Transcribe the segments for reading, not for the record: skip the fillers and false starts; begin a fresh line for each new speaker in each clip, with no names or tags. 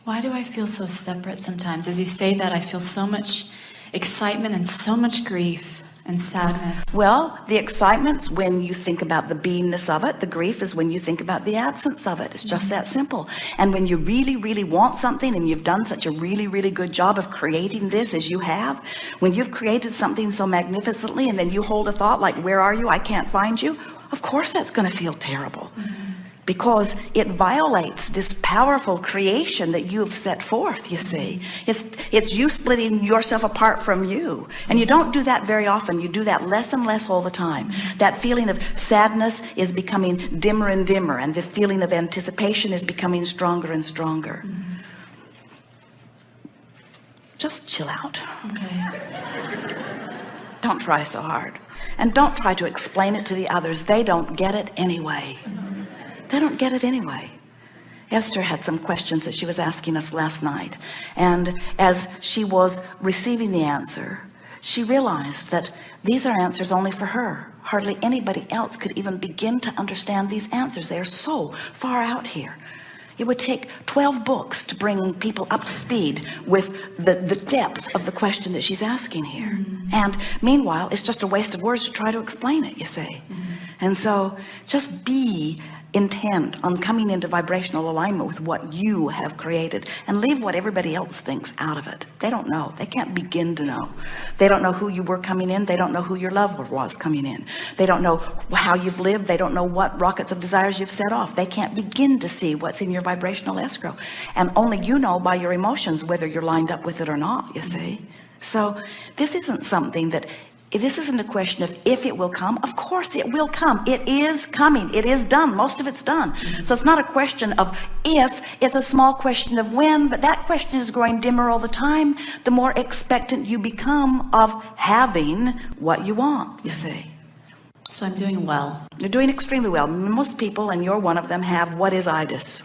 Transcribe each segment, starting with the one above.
Why do I feel so separate sometimes? As you say that, I feel so much excitement and so much grief and sadness.
Well, the excitement's when you think about the beingness of it. The grief is when you think about the absence of it. It's just that simple. And when you really, really want something, and you've done such a really, really good job of creating this as you have, when you've created something so magnificently, and then you hold a thought like, where are you? I can't find you. Of course that's going to feel terrible. Because it violates this powerful creation that you have set forth. You see, it's you splitting yourself apart from you, and you don't do that very often. You do that less and less all the time. That feeling of sadness is becoming dimmer and dimmer, and the feeling of anticipation is becoming stronger and stronger. Just chill out.
Okay.
Don't try so hard, and don't try to explain it to the others. They don't get it anyway. They don't get it anyway. Esther had some questions that she was asking us last night, and as she was receiving the answer, she realized that these are answers only for her. Hardly anybody else could even begin to understand these answers. They are so far out here. It would take 12 books to bring people up to speed with the depth of the question that she's asking here. And meanwhile, it's just a waste of words to try to explain it, you see. And so just be intent on coming into vibrational alignment with what you have created, and leave what everybody else thinks out of it. They don't know. They can't begin to know. They don't know who you were coming in. They don't know who your love was coming in. They don't know how you've lived. They don't know what rockets of desires you've set off. They can't begin to see what's in your vibrational escrow, and only you know by your emotions whether you're lined up with it or not, you see. So this isn't something that, this isn't a question of if it will come. Of course it will come. It is coming. It is done. Most of it's done. So it's not a question of if, it's a small question of when, but that question is growing dimmer all the time, the more expectant you become of having what you want, you see.
So I'm doing well.
You're doing extremely well. Most people, and you're one of them, have what is itis.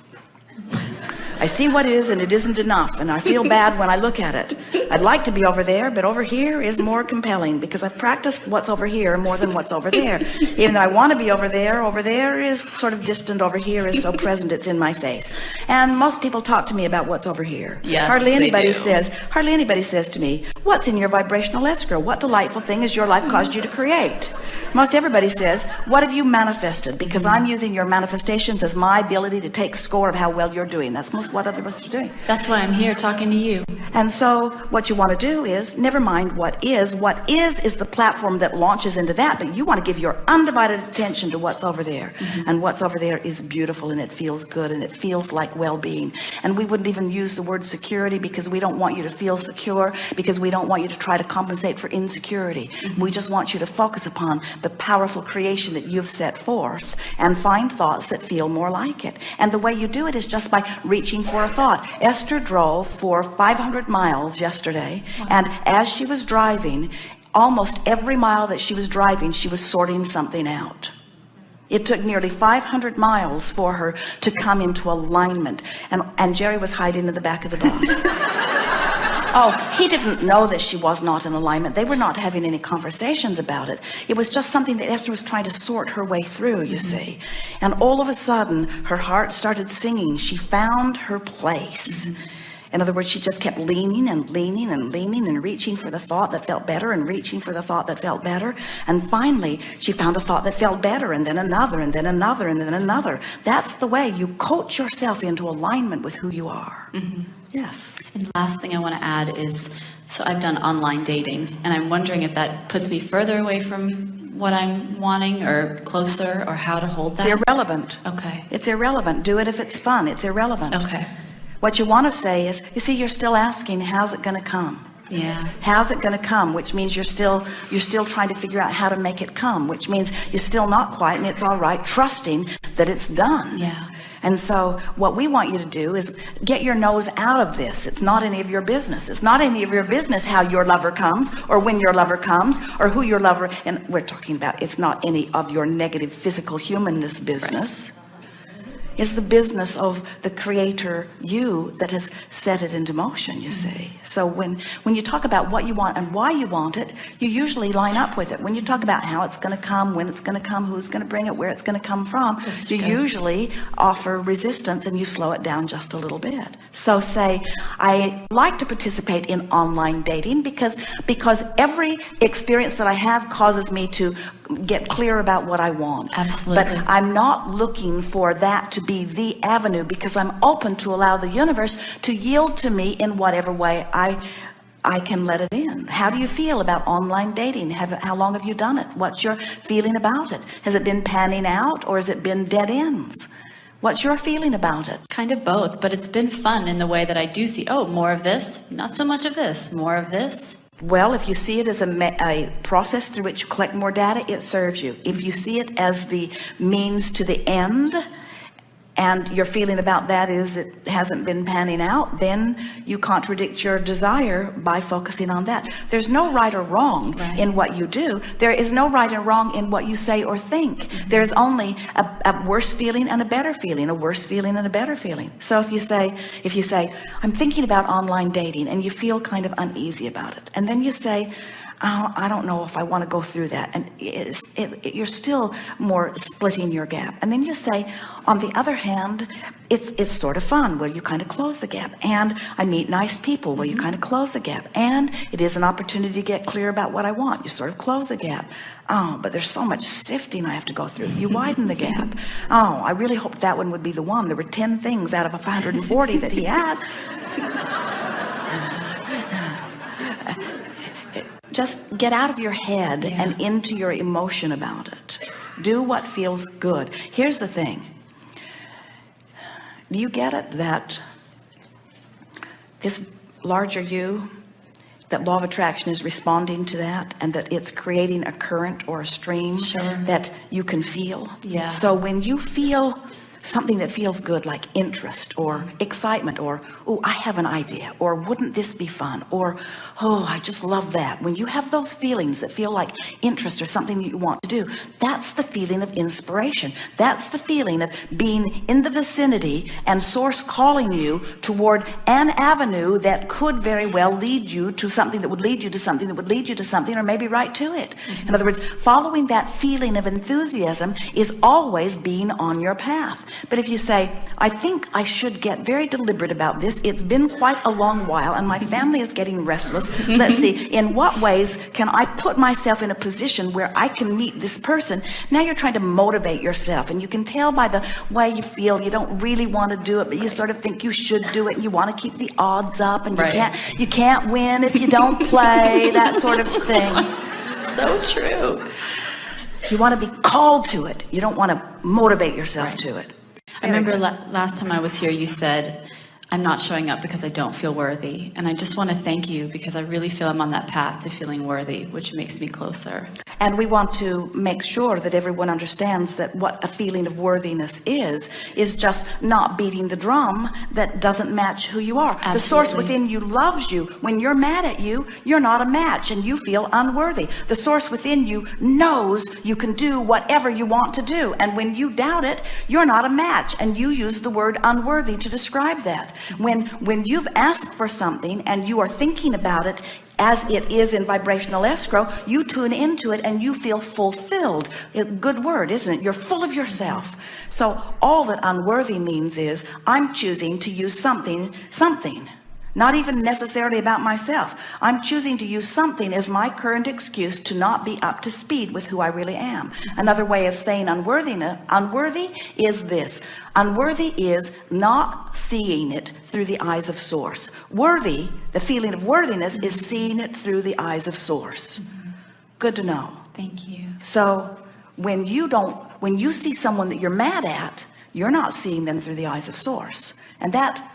I see what is, and it isn't enough, and I feel bad when I look at it. I'd like to be over there, but over here is more compelling, because I've practiced what's over here more than what's over there. Even though I want to be over there is sort of distant, over here is so present it's in my face. And most people talk to me about what's over here.
Yes,
hardly anybody
they do.
Hardly anybody says to me, what's in your vibrational escrow? What delightful thing has your life caused you to create? Most everybody says, what have you manifested? Because I'm using your manifestations as my ability to take score of how well you're doing. That's most what other of us are doing.
That's why I'm here talking to you.
And so what you want to do is, never mind what is the platform that launches into that, but you want to give your undivided attention to what's over there. And what's over there is beautiful, and it feels good, and it feels like well-being. And we wouldn't even use the word security, because we don't want you to feel secure, because we don't want you to try to compensate for insecurity. We just want you to focus upon the powerful creation that you've set forth, and find thoughts that feel more like it. And the way you do it is just by reaching for a thought. Esther drove for 500 miles yesterday. Wow. And as she was driving, almost every mile that she was driving, she was sorting something out. It took nearly 500 miles for her to come into alignment. And Jerry was hiding in the back of the bus. Oh, he didn't know that she was not in alignment. They were not having any conversations about it. It was just something that Esther was trying to sort her way through, you see. And all of a sudden, her heart started singing. She found her place. In other words, she just kept leaning and leaning and leaning and reaching for the thought that felt better, and reaching for the thought that felt better. And finally, she found a thought that felt better, and then another, and then another, and then another. That's the way you coach yourself into alignment with who you are. Yes.
And the last thing I want to add is, so I've done online dating, and I'm wondering if that puts me further away from what I'm wanting, or closer, or how to hold that.
It's irrelevant.
Okay.
It's irrelevant. Do it if it's fun. It's irrelevant.
Okay.
What you want to say is, you see, you're still asking, how's it going to come?
Yeah.
How's it going to come? Which means you're still trying to figure out how to make it come, which means you're still not quite, and it's all right, trusting that it's done.
Yeah.
And so what we want you to do is get your nose out of this. It's not any of your business. It's not any of your business how your lover comes, or when your lover comes, or who your lover, and we're talking about, it's not any of your negative physical humanness business. Right. is the business of the creator you that has set it into motion, you see. So when you talk about what you want and why you want it, you usually line up with it. When you talk about how it's going to come, when it's going to come, who's going to bring it, where it's going to come from, you usually offer resistance and you slow it down just a little bit. So say, I like to participate in online dating because every experience that I have causes me to get clear about what I want.
Absolutely.
But I'm not looking for that to be the avenue, because I'm open to allow the universe to yield to me in whatever way I can let it in. How do you feel about online dating? How long have you done it? What's your feeling about it? Has it been panning out, or has it been dead ends? What's your feeling about it?
Kind of both, but it's been fun in the way that I do see, oh, more of this, not so much of this, more of this.
Well, if you see it as a process through which you collect more data, it serves you. If you see it as the means to the end, and your feeling about that is it hasn't been panning out, then you contradict your desire by focusing on that. There's no right or wrong in what you do. There is no right or wrong in what you say or think. There's only a worse feeling and a better feeling, a worse feeling and a better feeling. So if you say, I'm thinking about online dating, and you feel kind of uneasy about it, and then you say, oh, I don't know if I want to go through that, and you're still more splitting your gap. And then you say, on the other hand, it's sort of fun. Well, you kind of close the gap. And I meet nice people. Well, you kind of close the gap. And it is an opportunity to get clear about what I want. You sort of close the gap. Oh, but there's so much sifting I have to go through. You widen the gap. Oh, I really hoped that one would be the one. There were 10 things out of 140 that he had. Just get out of your head and into your emotion about it. Do what feels good. Here's the thing. Do you get it that this larger you, that law of attraction is responding to that, and that it's creating a current or a stream that you can feel?
Yeah.
So when you feel something that feels good, like interest or excitement, or oh, I have an idea, or wouldn't this be fun, or oh, I just love that. When you have those feelings that feel like interest or something that you want to do, that's the feeling of inspiration. That's the feeling of being in the vicinity and source calling you toward an avenue that could very well lead you to something that would lead you to something that would lead you to something, or maybe right to it. In other words, following that feeling of enthusiasm is always being on your path. But if you say, I think I should get very deliberate about this, it's been quite a long while and my family is getting restless. Let's see, in what ways can I put myself in a position where I can meet this person? Now you're trying to motivate yourself, and you can tell by the way you feel you don't really want to do it, but you sort of think you should do it, and you want to keep the odds up, and you can't win if you don't play, that sort of thing.
So true.
You want to be called to it. You don't want to motivate yourself to it.
I remember last time I was here, you said, I'm not showing up because I don't feel worthy. And I just want to thank you, because I really feel I'm on that path to feeling worthy, which makes me closer.
And we want to make sure that everyone understands that what a feeling of worthiness is just not beating the drum that doesn't match who you are. Absolutely. The source within you loves you. When you're mad at you, you're not a match and you feel unworthy. The source within you knows you can do whatever you want to do. And when you doubt it, you're not a match, and you use the word unworthy to describe that. When you've asked for something and you are thinking about it as it is in vibrational escrow, you tune into it and you feel fulfilled. Good word, isn't it? You're full of yourself. So all that unworthy means is I'm choosing to use something, not even necessarily about myself. I'm choosing to use something as my current excuse to not be up to speed with who I really am. Another way of saying unworthy is this. Unworthy is not seeing it through the eyes of source. Worthy, the feeling of worthiness, is seeing it through the eyes of source. Good to know.
Thank you.
So when you see someone that you're mad at, you're not seeing them through the eyes of source. And that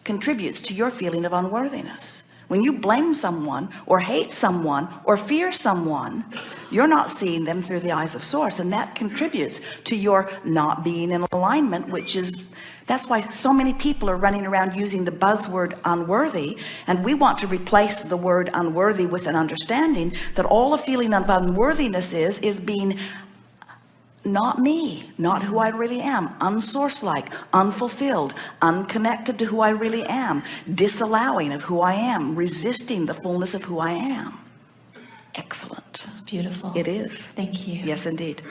contributes to your feeling of unworthiness. When you blame someone or hate someone or fear someone, you're not seeing them through the eyes of source, and that contributes to your not being in alignment, that's why so many people are running around using the buzzword unworthy. And we want to replace the word unworthy with an understanding that all a feeling of unworthiness is being not me, not who I really am, unsource-like, unfulfilled, unconnected to who I really am, disallowing of who I am, resisting the fullness of who I am. Excellent.
That's beautiful.
It is.
Thank you.
Yes, indeed.